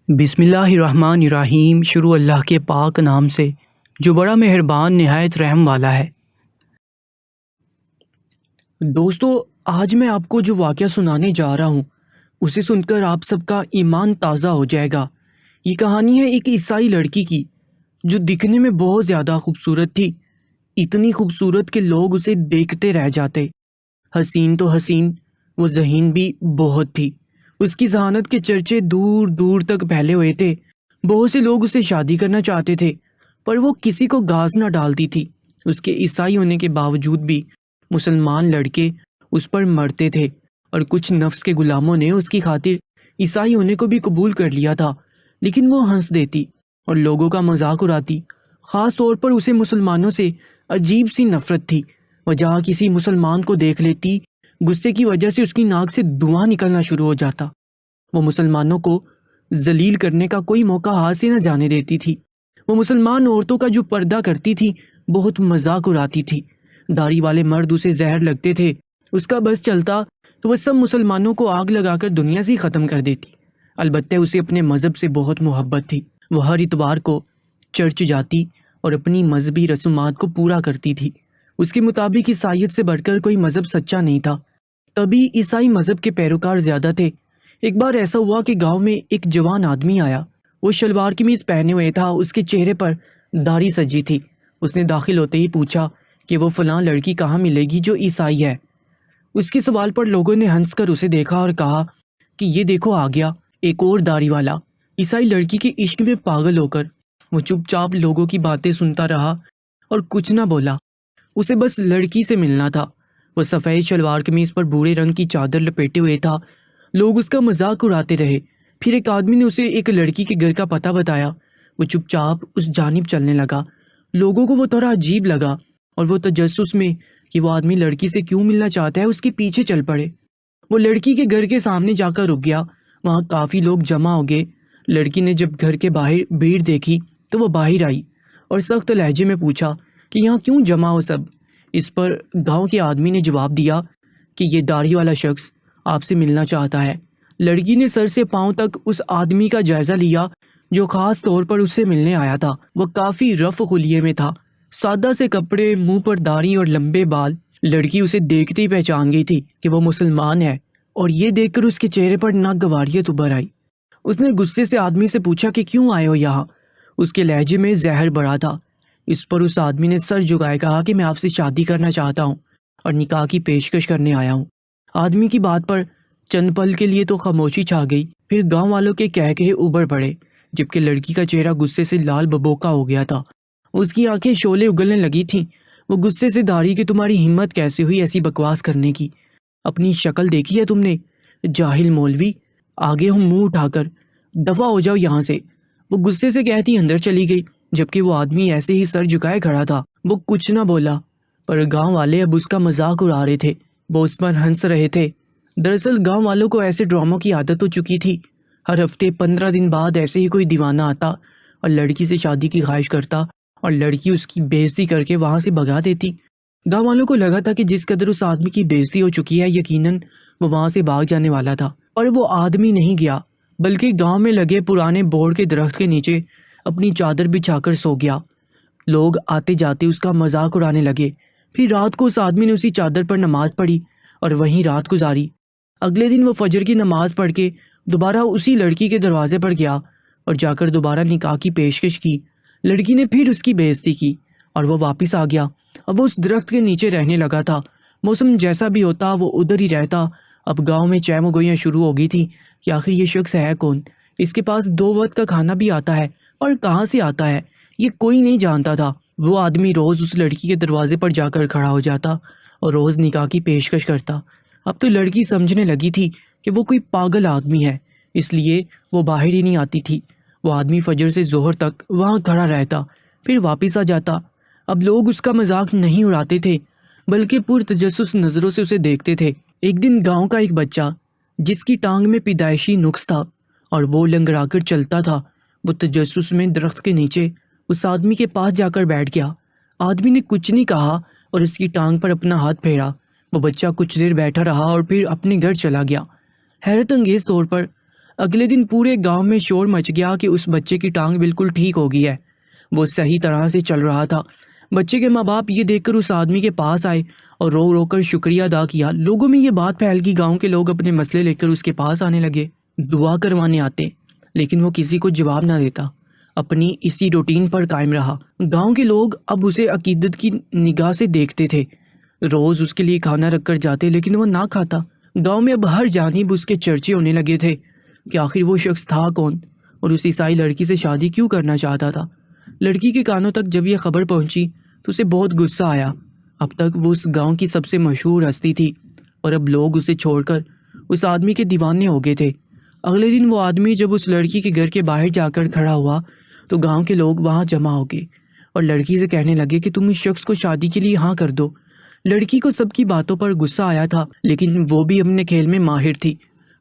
بسم اللہ الرحمن الرحیم۔ شروع اللہ کے پاک نام سے جو بڑا مہربان نہایت رحم والا ہے۔ دوستو، آج میں آپ کو جو واقعہ سنانے جا رہا ہوں اسے سن کر آپ سب کا ایمان تازہ ہو جائے گا۔ یہ کہانی ہے ایک عیسائی لڑکی کی جو دکھنے میں بہت زیادہ خوبصورت تھی، اتنی خوبصورت کہ لوگ اسے دیکھتے رہ جاتے۔ حسین تو حسین، وہ ذہین بھی بہت تھی۔ اس کی ذہانت کے چرچے دور دور تک پھیلے ہوئے تھے۔ بہت سے لوگ اسے شادی کرنا چاہتے تھے، پر وہ کسی کو گاز نہ ڈالتی تھی۔ اس کے عیسائی ہونے کے باوجود بھی مسلمان لڑکے اس پر مرتے تھے، اور کچھ نفس کے غلاموں نے اس کی خاطر عیسائی ہونے کو بھی قبول کر لیا تھا۔ لیکن وہ ہنس دیتی اور لوگوں کا مذاق اڑاتی۔ خاص طور پر اسے مسلمانوں سے عجیب سی نفرت تھی۔ وہ جہاں کسی مسلمان کو دیکھ لیتی، غصے کی وجہ سے اس کی ناک سے دھواں نکلنا شروع ہو جاتا۔ وہ مسلمانوں کو ذلیل کرنے کا کوئی موقع ہاتھ سے نہ جانے دیتی تھی۔ وہ مسلمان عورتوں کا جو پردہ کرتی تھی بہت مذاق اڑاتی تھی۔ داڑھی والے مرد اسے زہر لگتے تھے، اس کا بس چلتا تو وہ سب مسلمانوں کو آگ لگا کر دنیا سے ختم کر دیتی۔ البتہ اسے اپنے مذہب سے بہت محبت تھی۔ وہ ہر اتوار کو چرچ جاتی اور اپنی مذہبی رسومات کو پورا کرتی تھی۔ اس کے مطابق عیسائیت سے بڑھ کر کوئی مذہب سچا نہیں تھا، تبھی عیسائی مذہب کے پیروکار زیادہ تھے۔ ایک بار ایسا ہوا کہ گاؤں میں ایک جوان آدمی آیا۔ وہ شلوار قمیض پہنے ہوئے تھا، اس کے چہرے پر داڑھی سجی تھی۔ اس نے داخل ہوتے ہی پوچھا کہ وہ فلاں لڑکی کہاں ملے گی جو عیسائی ہے۔ اس کے سوال پر لوگوں نے ہنس کر اسے دیکھا اور کہا کہ یہ دیکھو آ گیا ایک اور داڑھی والا۔ عیسائی لڑکی کے عشق میں پاگل ہو کر وہ چپ چاپ لوگوں کی باتیں سنتا رہا اور کچھ نہ بولا۔ اسے بس لڑکی سے ملنا تھا۔ وہ سفید شلوار قمیض پر بھورے رنگ کی چادر لپیٹے ہوئے تھا۔ لوگ اس کا مذاق اڑاتے رہے۔ پھر ایک آدمی نے اسے ایک لڑکی کے گھر کا پتہ بتایا۔ وہ چپ چاپ اس جانب چلنے لگا۔ لوگوں کو وہ تھوڑا عجیب لگا اور وہ تجسس میں کہ وہ آدمی لڑکی سے کیوں ملنا چاہتا ہے اس کے پیچھے چل پڑے۔ وہ لڑکی کے گھر کے سامنے جا کر رک گیا۔ وہاں کافی لوگ جمع ہو گئے۔ لڑکی نے جب گھر کے باہر بھیڑ دیکھی تو وہ باہر آئی اور سخت لہجے میں پوچھا کہ یہاں کیوں جمع ہو سب۔ اس پر گاؤں کے آدمی نے جواب دیا کہ یہ داڑھی والا شخص آپ سے ملنا چاہتا ہے۔ لڑکی نے سر سے پاؤں تک اس آدمی کا جائزہ لیا جو خاص طور پر اس سے ملنے آیا تھا۔ وہ کافی رف خلیے میں تھا، سادہ سے کپڑے، منہ پر داڑھی اور لمبے بال۔ لڑکی اسے دیکھتے ہی پہچان گئی تھی کہ وہ مسلمان ہے، اور یہ دیکھ کر اس کے چہرے پر ناگواریت ابھر آئی۔ اس نے غصے سے آدمی سے پوچھا کہ کیوں آئے ہو یہاں۔ اس کے لہجے میں زہر بڑا تھا۔ اس پر اس آدمی نے سر جھکائے کہا کہ میں آپ سے شادی کرنا چاہتا ہوں اور نکاح کی پیشکش کرنے آیا ہوں۔ آدمی کی بات پر چند پل کے لیے تو خاموشی چھا گئی، پھر گاؤں والوں کے کہے ابھر پڑے، جبکہ لڑکی کا چہرہ غصے سے لال ببوکا ہو گیا تھا۔ اس کی آنکھیں شعلے اگلنے لگی تھیں۔ وہ غصے سے دھاڑی کہ تمہاری ہمت کیسے ہوئی ایسی بکواس کرنے کی؟ اپنی شکل دیکھی ہے تم نے؟ جاہل مولوی، آگے ہوں منہ اٹھا کر، دفع ہو جاؤ یہاں سے۔ وہ غصے سے کہتی اندر چلی گئی، جبکہ وہ آدمی ایسے ہی سر جھکائے کھڑا تھا۔ وہ کچھ نہ بولا، پر گاؤں والے اب اس کا مذاق اڑا رہے تھے۔ وہ اس پر ہنس رہے تھے۔ دراصل گاؤں والوں کو ایسے ڈراموں کی عادت ہو چکی تھی۔ ہر ہفتے 15 دن بعد ایسے ہی کوئی دیوانہ آتا اور لڑکی سے شادی کی خواہش کرتا، اور لڑکی اس کی بے عزتی کر کے وہاں سے بھگا دیتی۔ گاؤں والوں کو لگا تھا کہ جس قدر اس آدمی کی بے عزتی ہو چکی ہے یقیناً وہ وہاں سے بھاگ جانے والا تھا، اور وہ آدمی نہیں گیا، بلکہ گاؤں میں لگے پرانے بوڑ کے درخت کے نیچے اپنی چادر بچھا کر سو گیا۔ لوگ آتے جاتے اس کا مذاق اڑانے لگے۔ پھر رات کو اس آدمی نے اسی چادر پر نماز پڑھی اور وہیں رات گزاری۔ اگلے دن وہ فجر کی نماز پڑھ کے دوبارہ اسی لڑکی کے دروازے پر گیا اور جا کر دوبارہ نکاح کی پیشکش کی۔ لڑکی نے پھر اس کی بے عزتی کی اور وہ واپس آ گیا۔ اب وہ اس درخت کے نیچے رہنے لگا تھا۔ موسم جیسا بھی ہوتا وہ ادھر ہی رہتا۔ اب گاؤں میں چہم گوئیاں شروع ہو گئی تھی کہ آخر یہ شخص ہے کون؟ اس کے پاس 2 وقت کا کھانا بھی آتا ہے، اور کہاں سے آتا ہے یہ کوئی نہیں جانتا تھا۔ وہ آدمی روز اس لڑکی کے دروازے پر جا کر کھڑا ہو جاتا اور روز نکاح کی پیشکش کرتا۔ اب تو لڑکی سمجھنے لگی تھی کہ وہ کوئی پاگل آدمی ہے، اس لیے وہ باہر ہی نہیں آتی تھی۔ وہ آدمی فجر سے ظہر تک وہاں کھڑا رہتا، پھر واپس آ جاتا۔ اب لوگ اس کا مذاق نہیں اڑاتے تھے، بلکہ پرتجسس نظروں سے اسے دیکھتے تھے۔ ایک دن گاؤں کا ایک بچہ جس کی ٹانگ میں پیدائشی نقص تھا اور وہ لنگڑا کر چلتا تھا، وہ تجسس میں درخت کے نیچے اس آدمی کے پاس جا کر بیٹھ گیا۔ آدمی نے کچھ نہیں کہا اور اس کی ٹانگ پر اپنا ہاتھ پھیرا۔ وہ بچہ کچھ دیر بیٹھا رہا اور پھر اپنے گھر چلا گیا۔ حیرت انگیز طور پر اگلے دن پورے گاؤں میں شور مچ گیا کہ اس بچے کی ٹانگ بالکل ٹھیک ہو گئی ہے، وہ صحیح طرح سے چل رہا تھا۔ بچے کے ماں باپ یہ دیکھ کر اس آدمی کے پاس آئے اور رو رو کر شکریہ ادا کیا۔ لوگوں میں یہ بات پھیل گئی، گاؤں کے لوگ اپنے مسئلے لے کر اس کے پاس آنے لگے، دعا کروانے آتے، لیکن وہ کسی کو جواب نہ دیتا، اپنی اسی روٹین پر قائم رہا۔ گاؤں کے لوگ اب اسے عقیدت کی نگاہ سے دیکھتے تھے، روز اس کے لیے کھانا رکھ کر جاتے لیکن وہ نہ کھاتا۔ گاؤں میں اب ہر جانب اس کے چرچے ہونے لگے تھے کہ آخر وہ شخص تھا کون اور اس عیسائی لڑکی سے شادی کیوں کرنا چاہتا تھا۔ لڑکی کے کانوں تک جب یہ خبر پہنچی تو اسے بہت غصہ آیا۔ اب تک وہ اس گاؤں کی سب سے مشہور ہستی تھی اور اب لوگ اسے چھوڑ کر اس آدمی کے دیوانے ہو گئے تھے۔ اگلے دن وہ آدمی جب اس لڑکی کے گھر کے باہر جا کر کھڑا ہوا تو گاؤں کے لوگ وہاں جمع ہو گئے اور لڑکی سے کہنے لگے کہ تم اس شخص کو شادی کے لیے ہاں کر دو۔ لڑکی کو سب کی باتوں پر غصہ آیا تھا، لیکن وہ بھی اپنے کھیل میں ماہر تھی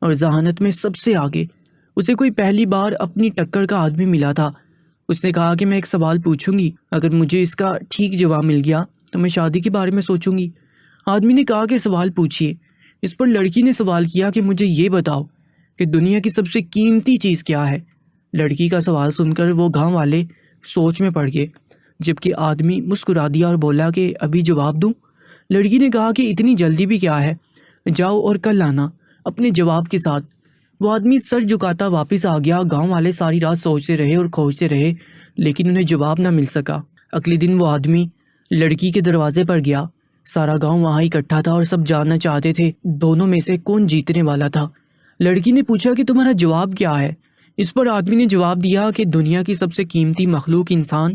اور ذہانت میں سب سے آگے۔ اسے کوئی پہلی بار اپنی ٹکر کا آدمی ملا تھا۔ اس نے کہا کہ میں ایک سوال پوچھوں گی، اگر مجھے اس کا ٹھیک جواب مل گیا تو میں شادی کے بارے میں سوچوں گی۔ آدمی نے کہا کہ سوال پوچھیے۔ اس پر لڑکی نے سوال کیا کہ مجھے یہ بتاؤ کہ دنیا کی سب سے قیمتی چیز کیا ہے۔ لڑکی کا سوال سن کر وہ گاؤں والے سوچ میں پڑ گئے، جبکہ آدمی مسکرا دیا اور بولا کہ ابھی جواب دوں؟ لڑکی نے کہا کہ اتنی جلدی بھی کیا ہے، جاؤ اور کل آنا اپنے جواب کے ساتھ۔ وہ آدمی سر جھکاتا واپس آ گیا۔ گاؤں والے ساری رات سوچتے رہے اور کھوجتے رہے لیکن انہیں جواب نہ مل سکا۔ اگلے دن وہ آدمی لڑکی کے دروازے پر گیا۔ سارا گاؤں وہاں اکٹھا تھا اور سب جاننا چاہتے تھے دونوں میں سے کون جیتنے والا تھا۔ لڑکی نے پوچھا کہ تمہارا جواب کیا ہے؟ اس پر آدمی نے جواب دیا کہ دنیا کی سب سے قیمتی مخلوق انسان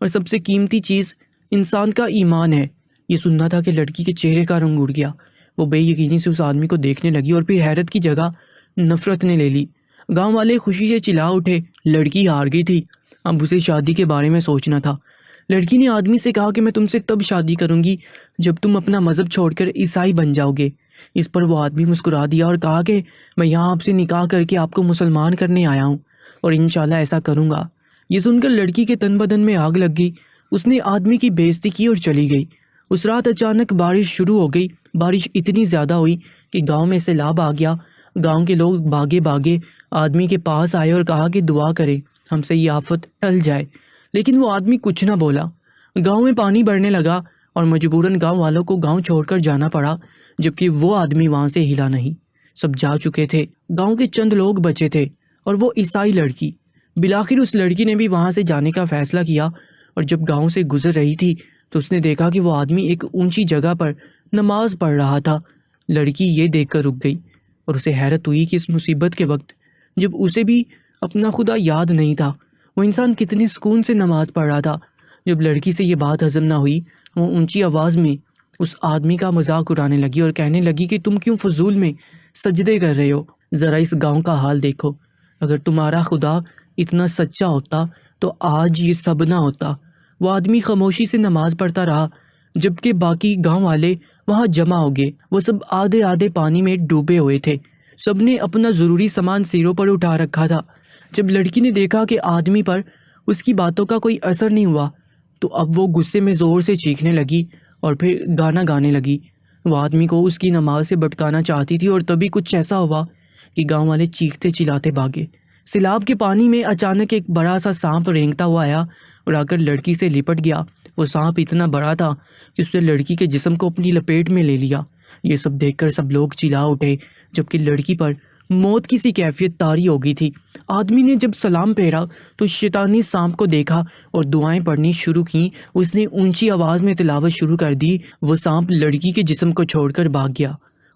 اور سب سے قیمتی چیز انسان کا ایمان ہے۔ یہ سننا تھا کہ لڑکی کے چہرے کا رنگ اڑ گیا۔ وہ بے یقینی سے اس آدمی کو دیکھنے لگی اور پھر حیرت کی جگہ نفرت نے لے لی۔ گاؤں والے خوشی سے چلا اٹھے، لڑکی ہار گئی تھی، اب اسے شادی کے بارے میں سوچنا تھا۔ لڑکی نے آدمی سے کہا کہ میں تم سے تب شادی کروں گی جب تم اپنا مذہب چھوڑ کر عیسائی بن جاؤ گے۔ اس پر وہ آدمی مسکرا دیا اور کہا کہ میں یہاں آپ سے نکاح کر کے آپ کو مسلمان کرنے آیا ہوں اور انشاءاللہ ایسا کروں گا۔ یہ سن کر لڑکی کے تن بدن میں آگ لگ گئی۔ اس نے آدمی کی بے عزتی کی اور چلی گئی۔ اس رات اچانک بارش شروع ہو گئی۔ بارش اتنی زیادہ ہوئی کہ گاؤں میں سیلاب آ گیا۔ گاؤں کے لوگ بھاگے بھاگے آدمی کے پاس آئے اور کہا کہ دعا کرے ہم سے یہ آفت ٹل جائے، لیکن وہ آدمی کچھ نہ بولا۔ گاؤں میں پانی بڑھنے لگا اور مجبوراً گاؤں والوں کو گاؤں چھوڑ کر جانا پڑا، جبکہ وہ آدمی وہاں سے ہلا نہیں۔ سب جا چکے تھے، گاؤں کے چند لوگ بچے تھے اور وہ عیسائی لڑکی۔ بالآخر اس لڑکی نے بھی وہاں سے جانے کا فیصلہ کیا اور جب گاؤں سے گزر رہی تھی تو اس نے دیکھا کہ وہ آدمی ایک اونچی جگہ پر نماز پڑھ رہا تھا۔ لڑکی یہ دیکھ کر رک گئی اور اسے حیرت ہوئی کہ اس مصیبت کے وقت جب اسے بھی اپنا خدا یاد نہیں تھا، وہ انسان کتنے سکون سے نماز پڑھ رہا تھا۔ جب لڑکی سے یہ بات ہضم نہ ہوئی، وہ اونچی آواز میں اس آدمی کا مذاق اڑانے لگی اور کہنے لگی کہ تم کیوں فضول میں سجدے کر رہے ہو؟ ذرا اس گاؤں کا حال دیکھو، اگر تمہارا خدا اتنا سچا ہوتا تو آج یہ سب نہ ہوتا۔ وہ آدمی خاموشی سے نماز پڑھتا رہا جبکہ باقی گاؤں والے وہاں جمع ہو گئے۔ وہ سب آدھے آدھے پانی میں ڈوبے ہوئے تھے، سب نے اپنا ضروری سامان سیروں پر اٹھا رکھا تھا۔ جب لڑکی نے دیکھا کہ آدمی پر اس کی باتوں کا کوئی اثر نہیں ہوا تو اب وہ غصے میں زور سے چیخنے لگی اور پھر گانا گانے لگی۔ وہ آدمی کو اس کی نماز سے بھٹکانا چاہتی تھی اور تبھی کچھ ایسا ہوا کہ گاؤں والے چیختے چلاتے بھاگے۔ سیلاب کے پانی میں اچانک ایک بڑا سا سانپ رینگتا ہوا آیا اور آ کر لڑکی سے لپٹ گیا۔ وہ سانپ اتنا بڑا تھا کہ اس نے لڑکی کے جسم کو اپنی لپیٹ میں لے لیا۔ یہ سب دیکھ کر سب لوگ چلا اٹھے جبکہ لڑکی پر موت کی سی کیفیت طاری ہو گئی تھی۔ آدمی نے جب سلام پھیرا تو شیطانی سانپ کو دیکھا اور دعائیں پڑھنی شروع کیں۔ اس نے اونچی آواز میں تلاوت شروع کر دی۔ وہ سانپ لڑکی کے جسم کو چھوڑ کر بھاگ گیا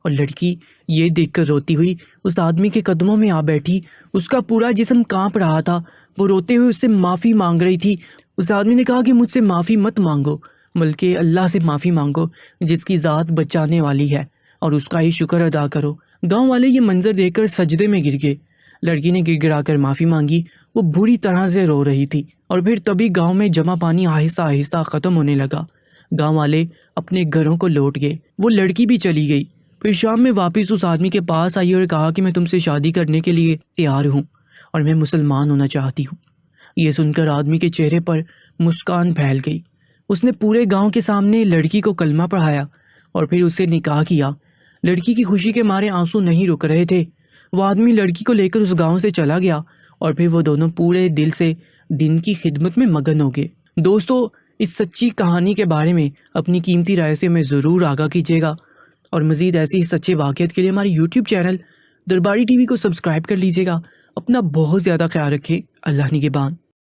اور لڑکی یہ دیکھ کر روتی ہوئی اس آدمی کے قدموں میں آ بیٹھی۔ اس کا پورا جسم کانپ رہا تھا، وہ روتے ہوئے اس سے معافی مانگ رہی تھی۔ اس آدمی نے کہا کہ مجھ سے معافی مت مانگو بلکہ اللہ سے معافی مانگو جس کی ذات بچانے والی ہے، اور اس کا ہی شکر ادا کرو۔ گاؤں والے یہ منظر دیکھ کر سجدے میں گر گئے۔ لڑکی نے گر گرا کر معافی مانگی، وہ بری طرح سے رو رہی تھی اور پھر تبھی گاؤں میں جمع پانی آہستہ آہستہ ختم ہونے لگا۔ گاؤں والے اپنے گھروں کو لوٹ گئے۔ وہ لڑکی بھی چلی گئی۔ پھر شام میں واپس اس آدمی کے پاس آئی اور کہا کہ میں تم سے شادی کرنے کے لیے تیار ہوں اور میں مسلمان ہونا چاہتی ہوں۔ یہ سن کر آدمی کے چہرے پر مسکان پھیل گئی۔ اس نے پورے گاؤں کے سامنے لڑکی کو کلمہ پڑھایا اور پھر اس سے نکاح کیا۔ لڑکی کی خوشی کے مارے آنسو نہیں رک رہے تھے۔ وہ آدمی لڑکی کو لے کر اس گاؤں سے چلا گیا اور پھر وہ دونوں پورے دل سے دین کی خدمت میں مگن ہو گئے۔ دوستو، اس سچی کہانی کے بارے میں اپنی قیمتی رائے سے ہمیں ضرور آگاہ کیجیے گا، اور مزید ایسی ہی سچے واقعات کے لیے ہمارے یوٹیوب چینل درباری ٹی وی کو سبسکرائب کر لیجیے گا۔ اپنا بہت زیادہ خیال رکھیں۔ اللہ نگہبان۔